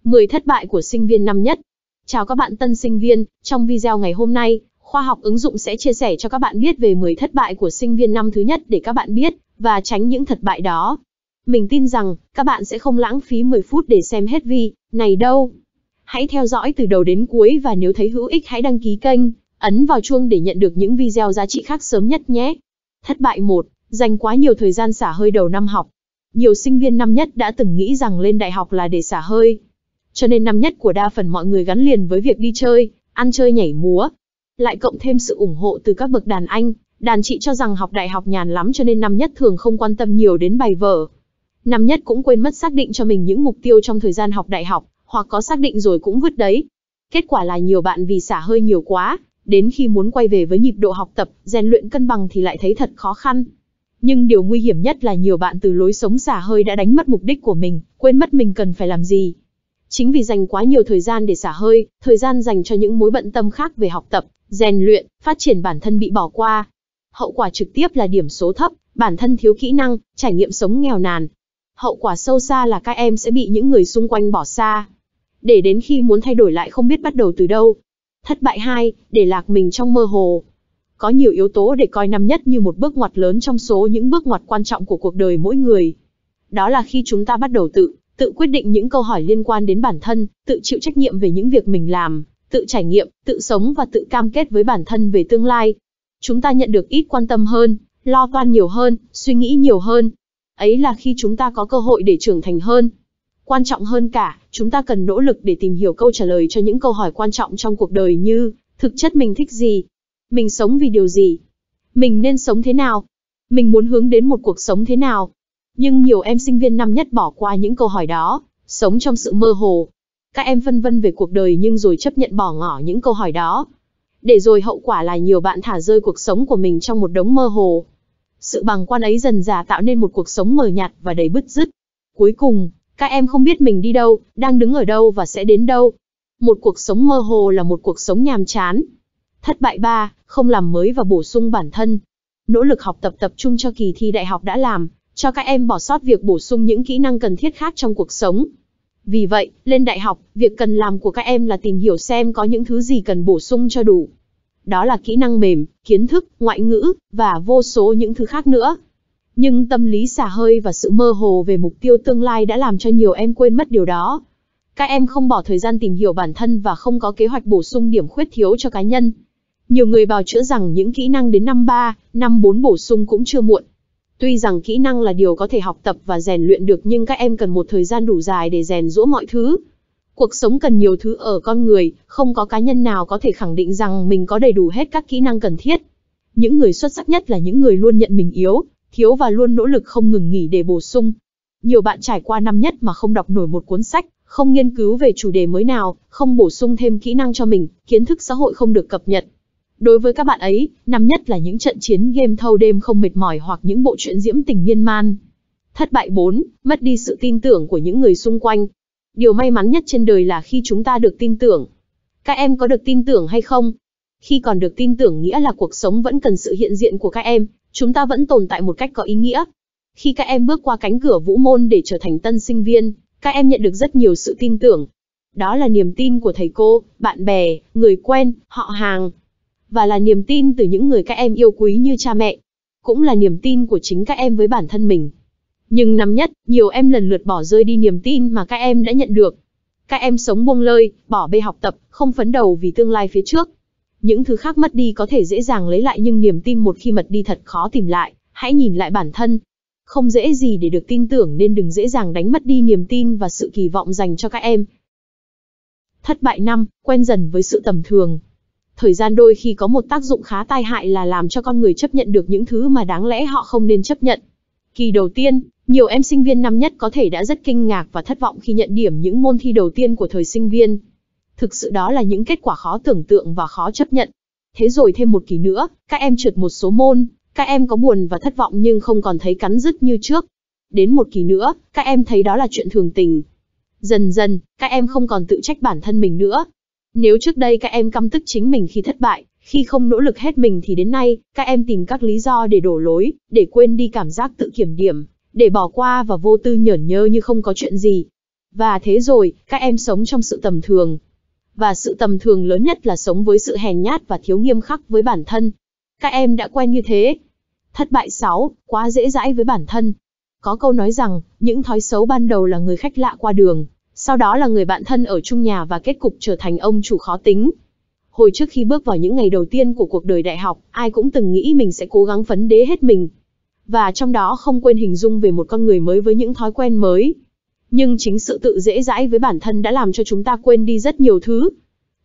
10 thất bại của sinh viên năm nhất. Chào các bạn tân sinh viên, trong video ngày hôm nay, Khoa học ứng dụng sẽ chia sẻ cho các bạn biết về 10 thất bại của sinh viên năm thứ nhất để các bạn biết và tránh những thất bại đó. Mình tin rằng các bạn sẽ không lãng phí 10 phút để xem hết video này đâu. Hãy theo dõi từ đầu đến cuối và nếu thấy hữu ích hãy đăng ký kênh, ấn vào chuông để nhận được những video giá trị khác sớm nhất nhé. Thất bại 1, dành quá nhiều thời gian xả hơi đầu năm học. Nhiều sinh viên năm nhất đã từng nghĩ rằng lên đại học là để xả hơi. Cho nên năm nhất của đa phần mọi người gắn liền với việc đi chơi, ăn chơi nhảy múa. Lại cộng thêm sự ủng hộ từ các bậc đàn anh, đàn chị cho rằng học đại học nhàn lắm cho nên năm nhất thường không quan tâm nhiều đến bài vở. Năm nhất cũng quên mất xác định cho mình những mục tiêu trong thời gian học đại học, hoặc có xác định rồi cũng vứt đấy. Kết quả là nhiều bạn vì xả hơi nhiều quá, đến khi muốn quay về với nhịp độ học tập, rèn luyện cân bằng thì lại thấy thật khó khăn. Nhưng điều nguy hiểm nhất là nhiều bạn từ lối sống xả hơi đã đánh mất mục đích của mình, quên mất mình cần phải làm gì. Chính vì dành quá nhiều thời gian để xả hơi, thời gian dành cho những mối bận tâm khác về học tập, rèn luyện, phát triển bản thân bị bỏ qua. Hậu quả trực tiếp là điểm số thấp, bản thân thiếu kỹ năng, trải nghiệm sống nghèo nàn. Hậu quả sâu xa là các em sẽ bị những người xung quanh bỏ xa. Để đến khi muốn thay đổi lại không biết bắt đầu từ đâu. Thất bại 2, để lạc mình trong mơ hồ. Có nhiều yếu tố để coi năm nhất như một bước ngoặt lớn trong số những bước ngoặt quan trọng của cuộc đời mỗi người. Đó là khi chúng ta bắt đầu tự quyết định những câu hỏi liên quan đến bản thân, tự chịu trách nhiệm về những việc mình làm, tự trải nghiệm, tự sống và tự cam kết với bản thân về tương lai. Chúng ta nhận được ít quan tâm hơn, lo toan nhiều hơn, suy nghĩ nhiều hơn. Ấy là khi chúng ta có cơ hội để trưởng thành hơn. Quan trọng hơn cả, chúng ta cần nỗ lực để tìm hiểu câu trả lời cho những câu hỏi quan trọng trong cuộc đời như, thực chất mình thích gì? Mình sống vì điều gì? Mình nên sống thế nào? Mình muốn hướng đến một cuộc sống thế nào? Nhưng nhiều em sinh viên năm nhất bỏ qua những câu hỏi đó, sống trong sự mơ hồ. Các em phân vân về cuộc đời nhưng rồi chấp nhận bỏ ngỏ những câu hỏi đó. Để rồi hậu quả là nhiều bạn thả rơi cuộc sống của mình trong một đống mơ hồ. Sự bàng quan ấy dần dà tạo nên một cuộc sống mờ nhạt và đầy bứt rứt. Cuối cùng, các em không biết mình đi đâu, đang đứng ở đâu và sẽ đến đâu. Một cuộc sống mơ hồ là một cuộc sống nhàm chán. Thất bại 3, không làm mới và bổ sung bản thân. Nỗ lực học tập tập trung cho kỳ thi đại học đã làm cho các em bỏ sót việc bổ sung những kỹ năng cần thiết khác trong cuộc sống. Vì vậy, lên đại học, việc cần làm của các em là tìm hiểu xem có những thứ gì cần bổ sung cho đủ. Đó là kỹ năng mềm, kiến thức, ngoại ngữ, và vô số những thứ khác nữa. Nhưng tâm lý xả hơi và sự mơ hồ về mục tiêu tương lai đã làm cho nhiều em quên mất điều đó. Các em không bỏ thời gian tìm hiểu bản thân và không có kế hoạch bổ sung điểm khuyết thiếu cho cá nhân. Nhiều người bào chữa rằng những kỹ năng đến năm 3, năm 4 bổ sung cũng chưa muộn. Tuy rằng kỹ năng là điều có thể học tập và rèn luyện được nhưng các em cần một thời gian đủ dài để rèn giũa mọi thứ. Cuộc sống cần nhiều thứ ở con người, không có cá nhân nào có thể khẳng định rằng mình có đầy đủ hết các kỹ năng cần thiết. Những người xuất sắc nhất là những người luôn nhận mình yếu, thiếu và luôn nỗ lực không ngừng nghỉ để bổ sung. Nhiều bạn trải qua năm nhất mà không đọc nổi một cuốn sách, không nghiên cứu về chủ đề mới nào, không bổ sung thêm kỹ năng cho mình, kiến thức xã hội không được cập nhật. Đối với các bạn ấy, năm nhất là những trận chiến game thâu đêm không mệt mỏi hoặc những bộ truyện diễm tình miên man. Thất bại 4, mất đi sự tin tưởng của những người xung quanh. Điều may mắn nhất trên đời là khi chúng ta được tin tưởng. Các em có được tin tưởng hay không? Khi còn được tin tưởng nghĩa là cuộc sống vẫn cần sự hiện diện của các em, chúng ta vẫn tồn tại một cách có ý nghĩa. Khi các em bước qua cánh cửa vũ môn để trở thành tân sinh viên, các em nhận được rất nhiều sự tin tưởng. Đó là niềm tin của thầy cô, bạn bè, người quen, họ hàng. Và là niềm tin từ những người các em yêu quý như cha mẹ. Cũng là niềm tin của chính các em với bản thân mình. Nhưng năm nhất, nhiều em lần lượt bỏ rơi đi niềm tin mà các em đã nhận được. Các em sống buông lơi, bỏ bê học tập, không phấn đấu vì tương lai phía trước. Những thứ khác mất đi có thể dễ dàng lấy lại nhưng niềm tin một khi mất đi thật khó tìm lại. Hãy nhìn lại bản thân. Không dễ gì để được tin tưởng nên đừng dễ dàng đánh mất đi niềm tin và sự kỳ vọng dành cho các em. Thất bại 5, quen dần với sự tầm thường. Thời gian đôi khi có một tác dụng khá tai hại là làm cho con người chấp nhận được những thứ mà đáng lẽ họ không nên chấp nhận. Kỳ đầu tiên, nhiều em sinh viên năm nhất có thể đã rất kinh ngạc và thất vọng khi nhận điểm những môn thi đầu tiên của thời sinh viên. Thực sự đó là những kết quả khó tưởng tượng và khó chấp nhận. Thế rồi thêm một kỳ nữa, các em trượt một số môn, các em có buồn và thất vọng nhưng không còn thấy cắn rứt như trước. Đến một kỳ nữa, các em thấy đó là chuyện thường tình. Dần dần, các em không còn tự trách bản thân mình nữa. Nếu trước đây các em căm tức chính mình khi thất bại, khi không nỗ lực hết mình thì đến nay, các em tìm các lý do để đổ lỗi, để quên đi cảm giác tự kiểm điểm, để bỏ qua và vô tư nhởn nhơ như không có chuyện gì. Và thế rồi, các em sống trong sự tầm thường. Và sự tầm thường lớn nhất là sống với sự hèn nhát và thiếu nghiêm khắc với bản thân. Các em đã quen như thế. Thất bại 6, quá dễ dãi với bản thân. Có câu nói rằng, những thói xấu ban đầu là người khách lạ qua đường, sau đó là người bạn thân ở chung nhà và kết cục trở thành ông chủ khó tính. Hồi trước khi bước vào những ngày đầu tiên của cuộc đời đại học, ai cũng từng nghĩ mình sẽ cố gắng phấn đấu hết mình. Và trong đó không quên hình dung về một con người mới với những thói quen mới. Nhưng chính sự tự dễ dãi với bản thân đã làm cho chúng ta quên đi rất nhiều thứ.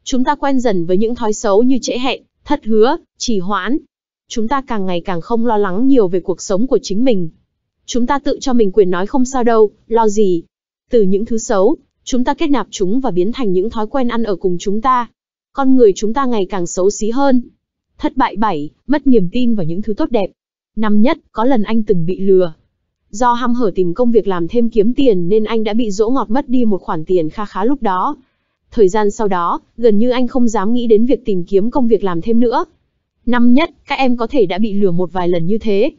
Chúng ta quen dần với những thói xấu như trễ hẹn, thất hứa, trì hoãn. Chúng ta càng ngày càng không lo lắng nhiều về cuộc sống của chính mình. Chúng ta tự cho mình quyền nói không sao đâu, lo gì. Từ những thứ xấu, chúng ta kết nạp chúng và biến thành những thói quen ăn ở cùng chúng ta. Con người chúng ta ngày càng xấu xí hơn. Thất bại 7, mất niềm tin vào những thứ tốt đẹp. Năm nhất, có lần anh từng bị lừa. Do hăm hở tìm công việc làm thêm kiếm tiền nên anh đã bị dỗ ngọt mất đi một khoản tiền kha khá lúc đó. Thời gian sau đó, gần như anh không dám nghĩ đến việc tìm kiếm công việc làm thêm nữa. Năm nhất, các em có thể đã bị lừa một vài lần như thế.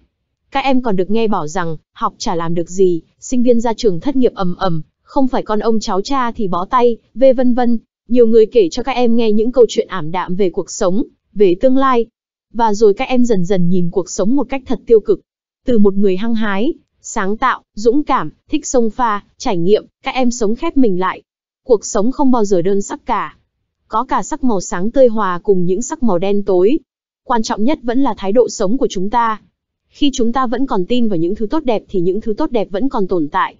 Các em còn được nghe bảo rằng, học chả làm được gì, sinh viên ra trường thất nghiệp ầm ầm, không phải con ông cháu cha thì bó tay, vân vân. Nhiều người kể cho các em nghe những câu chuyện ảm đạm về cuộc sống, về tương lai. Và rồi các em dần dần nhìn cuộc sống một cách thật tiêu cực. Từ một người hăng hái, sáng tạo, dũng cảm, thích xông pha, trải nghiệm, các em sống khép mình lại. Cuộc sống không bao giờ đơn sắc cả. Có cả sắc màu sáng tươi hòa cùng những sắc màu đen tối. Quan trọng nhất vẫn là thái độ sống của chúng ta. Khi chúng ta vẫn còn tin vào những thứ tốt đẹp thì những thứ tốt đẹp vẫn còn tồn tại.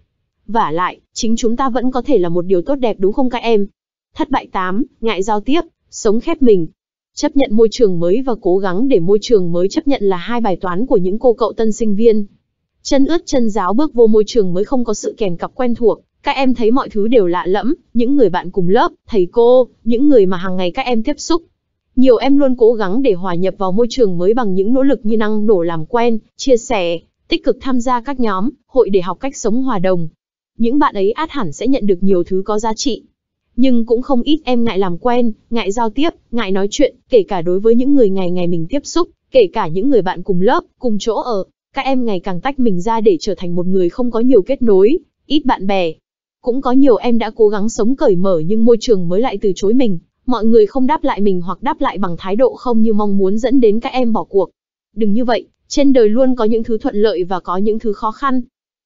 Vả lại, chính chúng ta vẫn có thể là một điều tốt đẹp đúng không các em? Thất bại 8, ngại giao tiếp, sống khép mình. Chấp nhận môi trường mới và cố gắng để môi trường mới chấp nhận là hai bài toán của những cô cậu tân sinh viên. Chân ướt chân ráo bước vô môi trường mới không có sự kèm cặp quen thuộc, các em thấy mọi thứ đều lạ lẫm, những người bạn cùng lớp, thầy cô, những người mà hàng ngày các em tiếp xúc. Nhiều em luôn cố gắng để hòa nhập vào môi trường mới bằng những nỗ lực như năng nổ làm quen, chia sẻ, tích cực tham gia các nhóm, hội để học cách sống hòa đồng. Những bạn ấy ắt hẳn sẽ nhận được nhiều thứ có giá trị. Nhưng cũng không ít em ngại làm quen, ngại giao tiếp, ngại nói chuyện, kể cả đối với những người ngày ngày mình tiếp xúc, kể cả những người bạn cùng lớp, cùng chỗ ở. Các em ngày càng tách mình ra để trở thành một người không có nhiều kết nối, ít bạn bè. Cũng có nhiều em đã cố gắng sống cởi mở nhưng môi trường mới lại từ chối mình. Mọi người không đáp lại mình hoặc đáp lại bằng thái độ không như mong muốn dẫn đến các em bỏ cuộc. Đừng như vậy, trên đời luôn có những thứ thuận lợi và có những thứ khó khăn.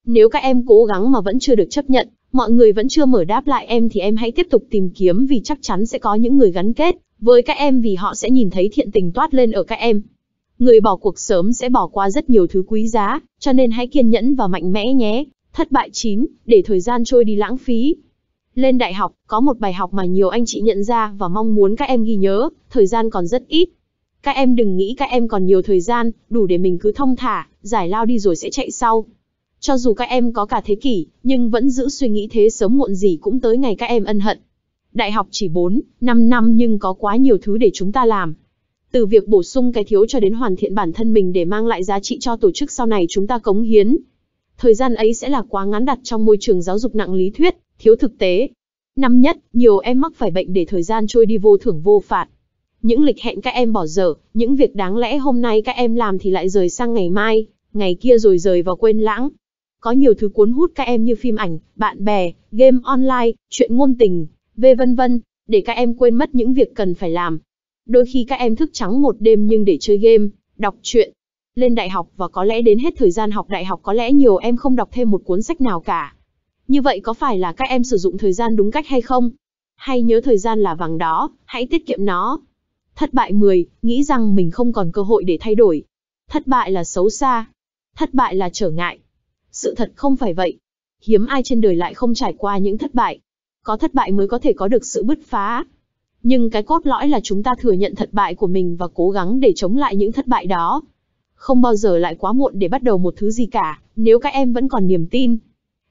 Nếu các em cố gắng mà vẫn chưa được chấp nhận, mọi người vẫn chưa mở đáp lại em thì em hãy tiếp tục tìm kiếm vì chắc chắn sẽ có những người gắn kết với các em vì họ sẽ nhìn thấy thiện tình toát lên ở các em. Người bỏ cuộc sớm sẽ bỏ qua rất nhiều thứ quý giá, cho nên hãy kiên nhẫn và mạnh mẽ nhé. Thất bại 9, để thời gian trôi đi lãng phí. Lên đại học, có một bài học mà nhiều anh chị nhận ra và mong muốn các em ghi nhớ, thời gian còn rất ít. Các em đừng nghĩ các em còn nhiều thời gian, đủ để mình cứ thong thả, giải lao đi rồi sẽ chạy sau. Cho dù các em có cả thế kỷ, nhưng vẫn giữ suy nghĩ thế sớm muộn gì cũng tới ngày các em ân hận. Đại học chỉ 4, 5 năm nhưng có quá nhiều thứ để chúng ta làm. Từ việc bổ sung cái thiếu cho đến hoàn thiện bản thân mình để mang lại giá trị cho tổ chức sau này chúng ta cống hiến. Thời gian ấy sẽ là quá ngắn đặt trong môi trường giáo dục nặng lý thuyết, thiếu thực tế. Năm nhất, nhiều em mắc phải bệnh để thời gian trôi đi vô thưởng vô phạt. Những lịch hẹn các em bỏ dở, những việc đáng lẽ hôm nay các em làm thì lại rời sang ngày mai, ngày kia rồi rời vào quên lãng. Có nhiều thứ cuốn hút các em như phim ảnh, bạn bè, game online, chuyện ngôn tình, vân vân, để các em quên mất những việc cần phải làm. Đôi khi các em thức trắng một đêm nhưng để chơi game, đọc truyện. Lên đại học và có lẽ đến hết thời gian học đại học có lẽ nhiều em không đọc thêm một cuốn sách nào cả. Như vậy có phải là các em sử dụng thời gian đúng cách hay không? Hay nhớ thời gian là vàng đó, hãy tiết kiệm nó. Thất bại 10, nghĩ rằng mình không còn cơ hội để thay đổi. Thất bại là xấu xa. Thất bại là trở ngại. Sự thật không phải vậy. Hiếm ai trên đời lại không trải qua những thất bại. Có thất bại mới có thể có được sự bứt phá. Nhưng cái cốt lõi là chúng ta thừa nhận thất bại của mình và cố gắng để chống lại những thất bại đó. Không bao giờ lại quá muộn để bắt đầu một thứ gì cả, nếu các em vẫn còn niềm tin.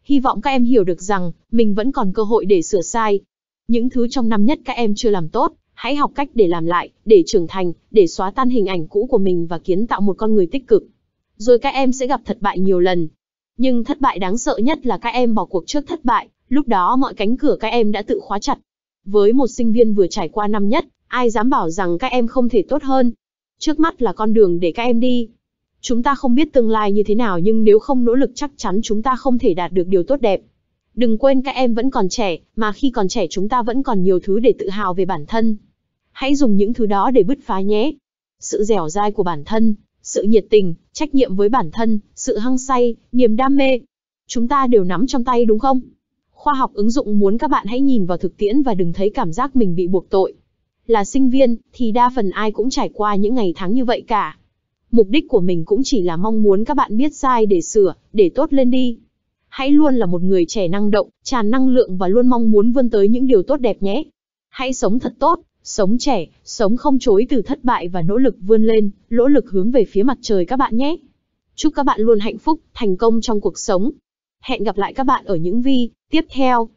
Hy vọng các em hiểu được rằng, mình vẫn còn cơ hội để sửa sai. Những thứ trong năm nhất các em chưa làm tốt, hãy học cách để làm lại, để trưởng thành, để xóa tan hình ảnh cũ của mình và kiến tạo một con người tích cực. Rồi các em sẽ gặp thất bại nhiều lần. Nhưng thất bại đáng sợ nhất là các em bỏ cuộc trước thất bại, lúc đó mọi cánh cửa các em đã tự khóa chặt. Với một sinh viên vừa trải qua năm nhất, ai dám bảo rằng các em không thể tốt hơn. Trước mắt là con đường để các em đi. Chúng ta không biết tương lai như thế nào nhưng nếu không nỗ lực chắc chắn chúng ta không thể đạt được điều tốt đẹp. Đừng quên các em vẫn còn trẻ, mà khi còn trẻ chúng ta vẫn còn nhiều thứ để tự hào về bản thân. Hãy dùng những thứ đó để bứt phá nhé. Sự dẻo dai của bản thân, sự nhiệt tình, trách nhiệm với bản thân, sự hăng say, niềm đam mê. Chúng ta đều nắm trong tay đúng không? Khoa học ứng dụng muốn các bạn hãy nhìn vào thực tiễn và đừng thấy cảm giác mình bị buộc tội. Là sinh viên, thì đa phần ai cũng trải qua những ngày tháng như vậy cả. Mục đích của mình cũng chỉ là mong muốn các bạn biết sai để sửa, để tốt lên đi. Hãy luôn là một người trẻ năng động, tràn năng lượng và luôn mong muốn vươn tới những điều tốt đẹp nhé. Hãy sống thật tốt, sống trẻ, sống không chối từ thất bại và nỗ lực vươn lên, nỗ lực hướng về phía mặt trời các bạn nhé. Chúc các bạn luôn hạnh phúc, thành công trong cuộc sống. Hẹn gặp lại các bạn ở những video tiếp theo.